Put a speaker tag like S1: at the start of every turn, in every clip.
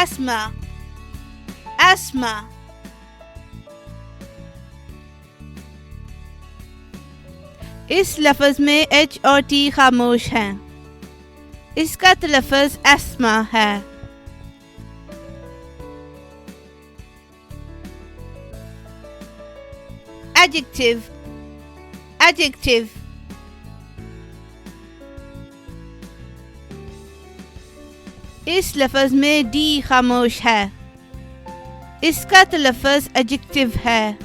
S1: asthma, asthma. इस लफ्ज़ में एच और टी खामोश हैं। इसका तलफ़्फ़ुज़ asthma है। adjective, adjective. इस लफ्ज़ में डी खामोश है। इसका तलफ़्फ़ुज़ adjective है।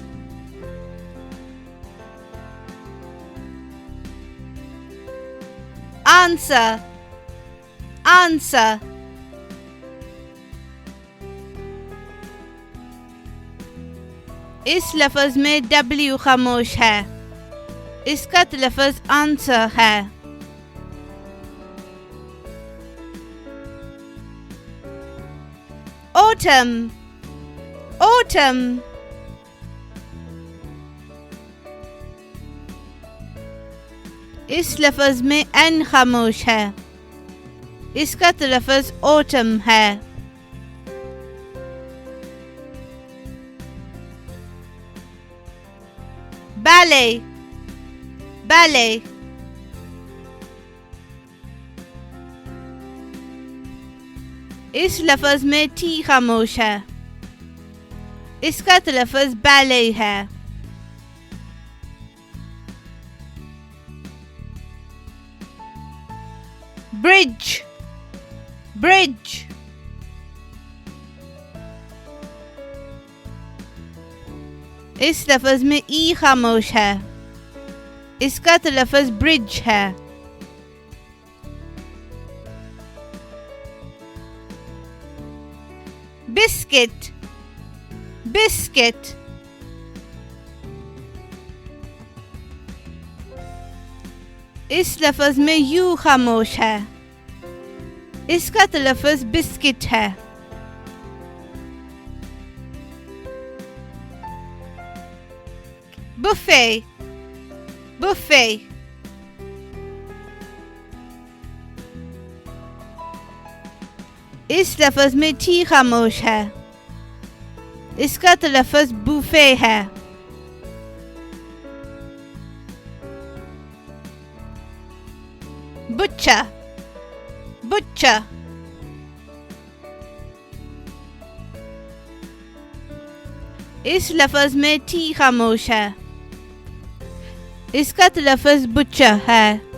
S1: answer, answer. इस लफ्ज़ में W खामोश है। इसका तलफ़्फ़ुज़ आंसर है। autumn, autumn. इस लफ्ज़ में N खामोश है। इसका तलफ़्फ़ुज़ autumn है। ballet, ballet. इस लफ्ज़ में T खामोश है। इसका तलफ़्फ़ुज़ ballet है। bridge, bridge. इस लफ्ज़ में ई खामोश है। इसका तलफ़्फ़ुज़ ब्रिज है। biscuit, biscuit. इस लफ्ज़ में यू खामोश है। इसका तलफ़्फ़ुज़ बिस्किट है। buffet, buffet. इस लफ्ज़ में टी खामोश है। इसका तलफ़्फ़ुज़ बुफे है। butcher, butcher. इस लफ्ज़ में टी खामोश है। इसका तलफ़्फ़ुज़ butcher है।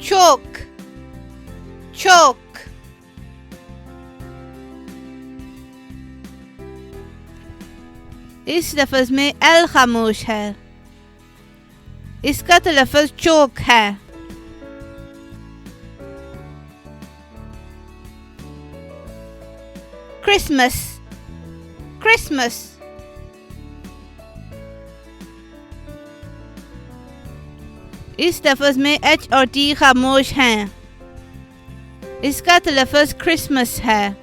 S1: chalk, chalk. इस लफ्ज़ में एल खामोश है। इसका तलफ़्फ़ुज़ चौक है। Christmas, Christmas. इस लफ्ज़ में एच और टी खामोश हैं। इसका तलफ़्फ़ुज़ क्रिसमस है।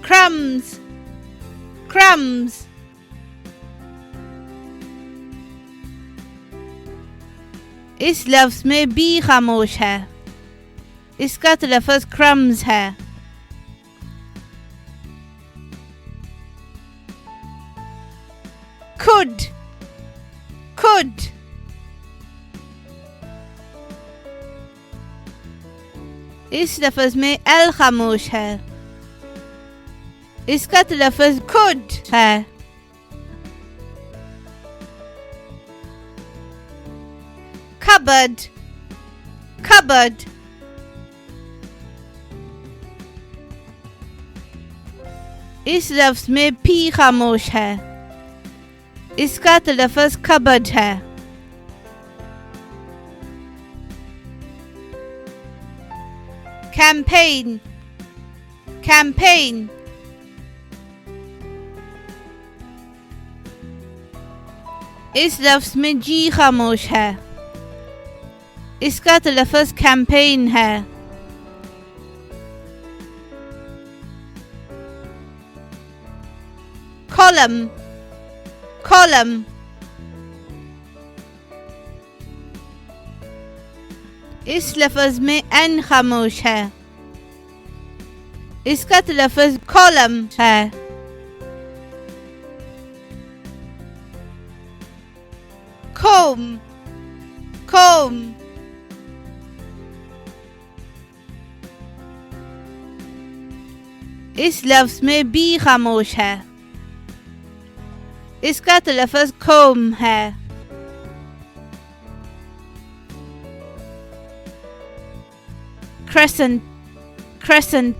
S1: crumbs, crumbs. इस लफ्ज़ में बी खामोश है। इसका तलफ़्फ़ुज़ crumbs है। could, could. इस लफ्ज़ में एल खामोश है। इसका तलफ़्फ़ुज़ could है। cupboard, cupboard. इस लफ्ज़ में पी खामोश है। इसका तलफ़्फ़ुज़ cupboard है। campaign, campaign. इस लफ्ज़ में जी खामोश है। इसका तलफ़्फ़ुज़ campaign है। column, column. इस लफ्ज़ में एन खामोश है, इसका तलफ़्फ़ुज़ कॉलम है। comb, comb। इस लफ्ज़ में बी खामोश है, इसका तलफ़्फ़ुज़ comb है। crescent, crescent।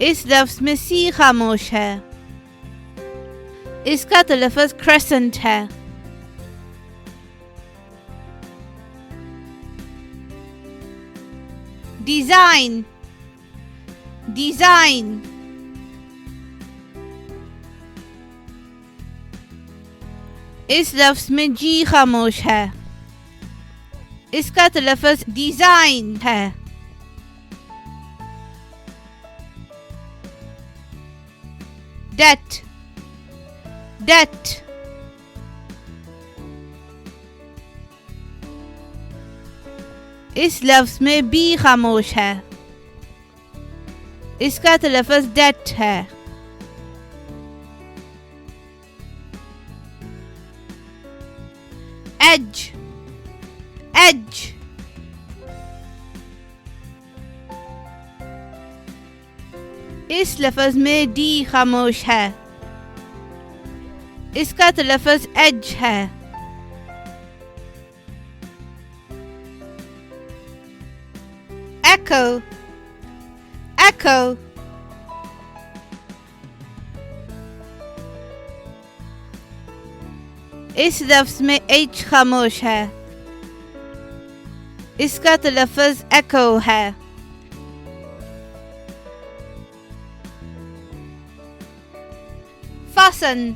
S1: इस लफ्ज़ में सी खामोश है, इसका तलफ़्फ़ुज़ crescent है। Design, design. इस लफ्ज़ में जी खामोश है, इसका तलफ़्फ़ुज़ डिज़ाइन है। Date, date. इस लफ्ज़ में बी खामोश है, इसका तलफ़्फ़ुज़ डेट है। Edge, edge. इस लफ्ज़ में डी खामोश है, इसका तलफ़्फ़ुज़ एज है। echo, echo। इस लफ्ज़ में एच खामोश है, इसका तलफ़्फ़ुज़ echo है। fasten,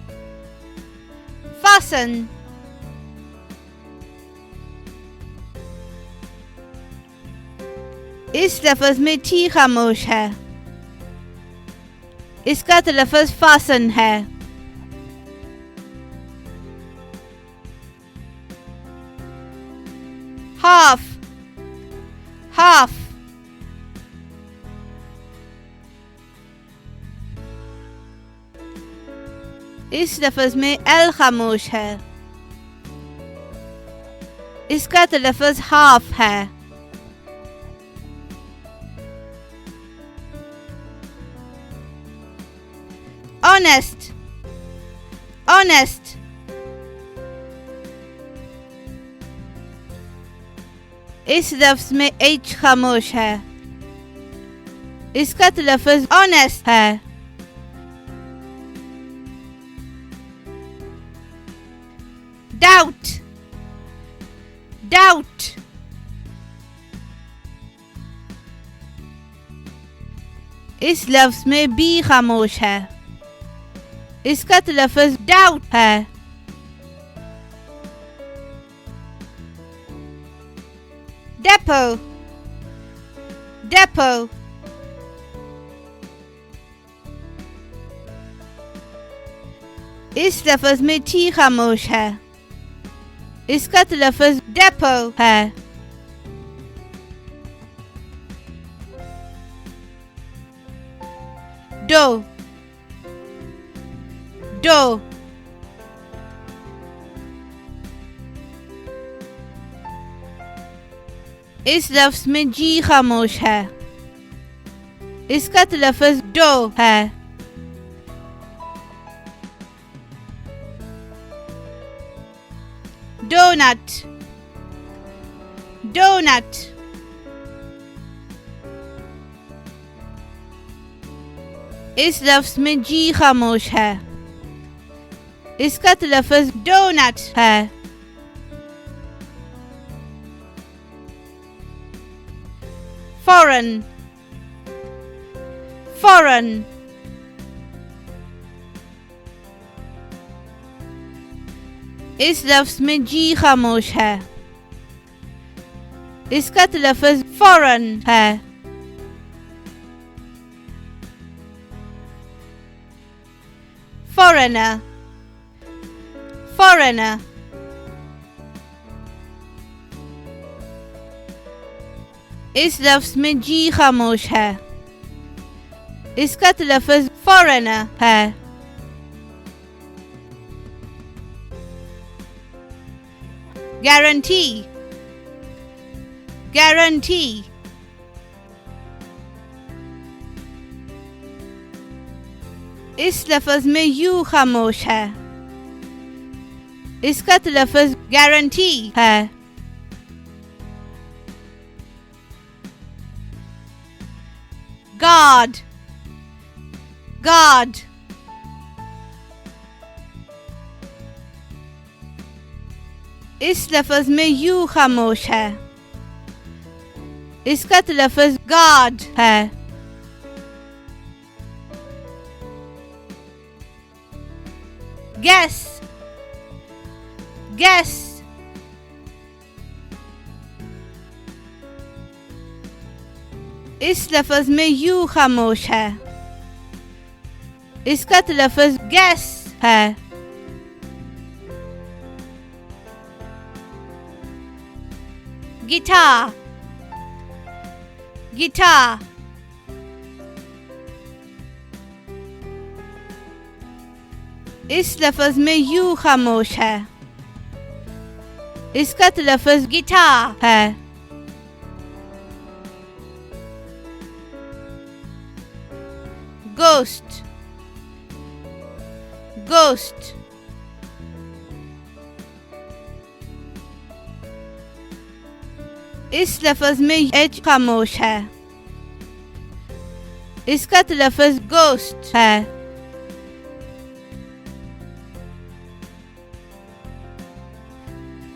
S1: fasten। इस लफ्ज़ में टी खामोश है, इसका तलफ़्फ़ुज़ fasten है। half, half। इस लफ्ज़ में एल खामोश है, इसका तलफ़्फ़ुज़ हाफ है। honest, honest। इस लफ्ज़ में एच खामोश है, इसका तलफ़्फ़ुज़ honest है। doubt, doubt। इस लफ्ज़ में बी खामोश है, इसका तलफ़्फ़ुज़ डाउट है। Depot, depot. इस लफ्ज़ में टी खामोश है, इसका तलफ़्फ़ुज़ डेपो है। Dough, dough. इस लफ्ज़ में जी खामोश है, इसका तलफ़्फ़ुज़ डो है। Doughnut, doughnut. इस लफ्ज़ में जी खामोश है, इसका तलफ़्फ़ुज़ डोनट है। foreign, foreign। इस लफ्ज़ में जी खामोश है, इसका तलफ़्फ़ुज़ foreign है। foreigner, foreigner. इस लफ्ज़ में जी खामोश है, इसका तलफ़्फ़ुज़ foreigner है। guarantee, guarantee, इस लफ्ज़ में यू खामोश है, इसका तलफ़्फ़ुज़ guarantee है। God, God, इस लफ्ज़ में यू खामोश है, इसका तलफ़्फ़ुज़ God है। guess, guess, इस लफ्ज़ में यू खामोश है, इसका तलफ़्फ़ुज़ guess है। guitar, guitar, इस लफ्ज़ में यू खामोश है, इसका तलफ़्फ़ुज़ गिटार है। ghost, ghost, इस लफ्ज़ में एच खामोश है, इसका तलफ़्फ़ुज़ ghost है।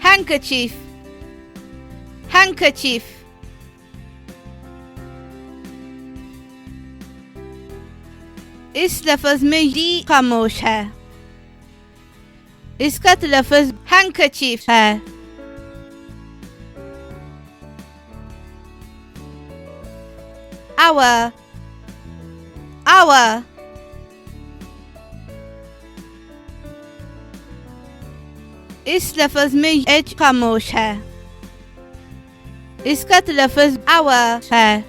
S1: handkerchief, handkerchief, इस लफ्ज़ में डी खामोश है, इसका तलफ़्फ़ुज़ handkerchief है। hour, hour, इस लफ्ज़ में एच खामोश है, इसका तलफ़्फ़ुज़ hour है।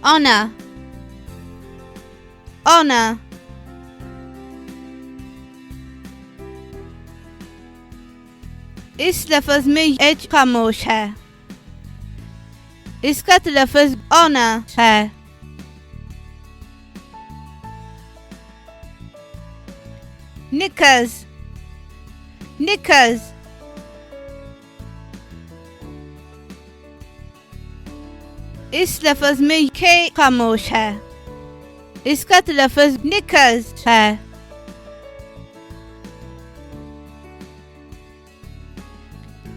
S1: honor, honor, इस लफ्ज़ में एच खामोश है, इसका तलफ़्फ़ुज़ honor है। knickers, knickers, इस लफ्ज़ में के खामोश है, इसका तलफ़्फ़ुज़ knickers है।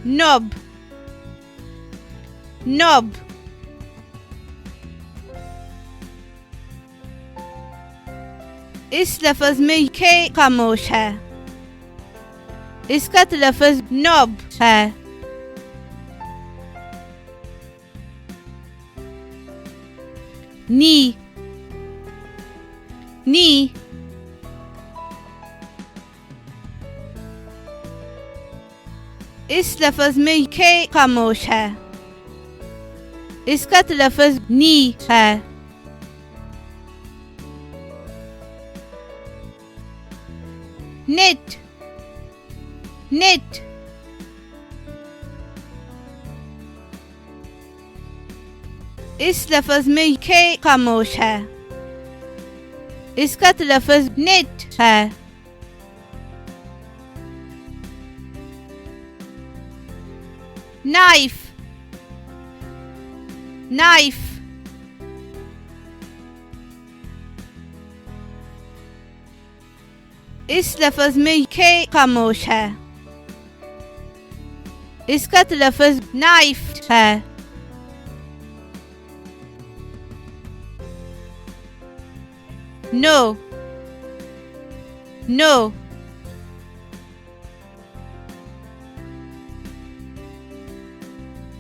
S1: knob, knob, इस लफ्ज़ में के खामोश है, इसका तलफ़्फ़ुज़ knob है। knee, knee, इस लफ्ज़ में के खामोश है, इसका तलफ़्फ़ुज़ knee है। knit, knit, इस लफ्ज़ में के खामोश है, इसका तलफ़्फ़ुज़ knit है। knife, knife, इस लफ्ज़ में के खामोश है, इसका तलफ़्फ़ुज़ knife है। no, no,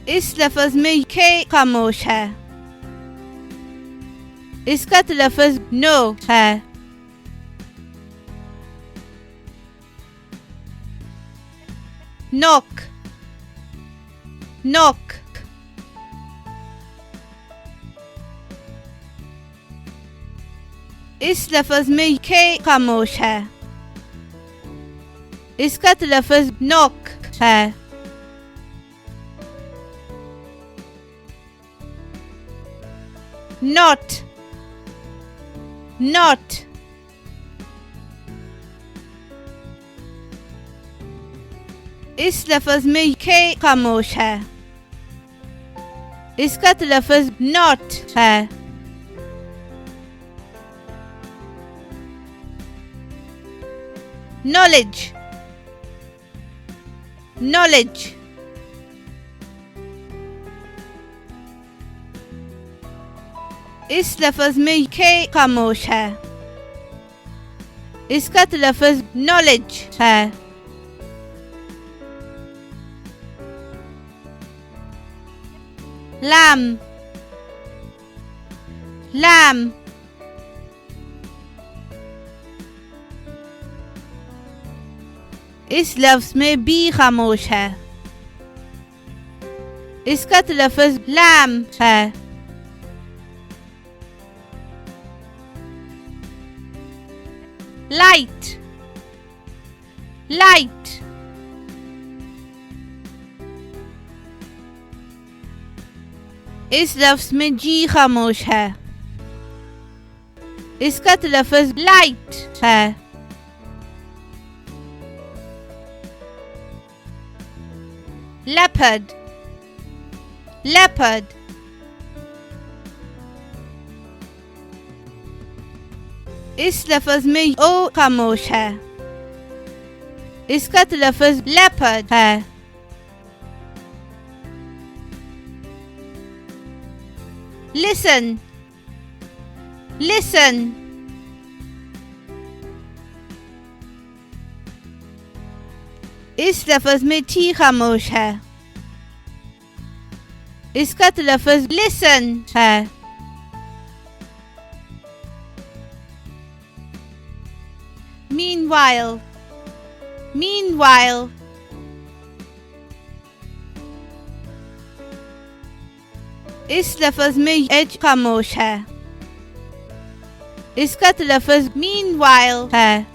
S1: इस लफ्ज़ में के खामोश है, इसका तलफ़्फ़ुज़ नो है। knock, knock। इस लफ्ज़ में के खामोश है। इसका तलफ़्फ़ुज़ knock है। not, not। इस लफ्ज़ में के खामोश है। इसका तलफ़्फ़ुज़ not है। knowledge, knowledge। इस लफ्ज़ में के खामोश है। इसका तलफ़्फ़ुज़ knowledge है। lamb, lamb। इस लफ्ज़ में बी खामोश है। इसका तलफ़्फ़ुज़ lamb है। light, light। इस लफ्ज़ में जी खामोश है। इसका तलफ़्फ़ुज़ लाइट है। leopard, leopard। इस लफ्ज़ में ओ खामोश है। इसका तलफ़्फ़ुज़ leopard है। listen, listen। इस लफ्ज़ में टी खामोश है। इसका तलफ़्फ़ुज़ listen है। meanwhile, meanwhile। इस लफ्ज़ में एच खामोश है। इसका तलफ़्फ़ुज़ meanwhile है।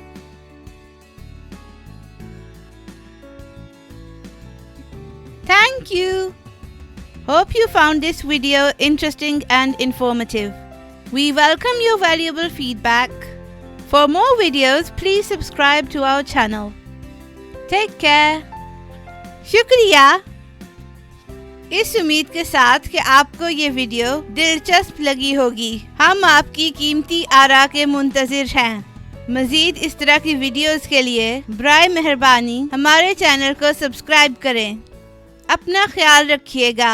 S1: Thank you. Hope you found this video interesting and informative. We welcome your valuable feedback. For more videos, please subscribe to our channel. Take care. शुक्रिया। इस उम्मीद के साथ कि आपको ये वीडियो दिलचस्प लगी होगी। हम आपकी कीमती आरा के मुंतज़िर हैं। मज़ीद इस तरह की वीडियोस के लिए बराए मेहरबानी हमारे चैनल को सब्सक्राइब करें। अपना ख्याल रखिएगा।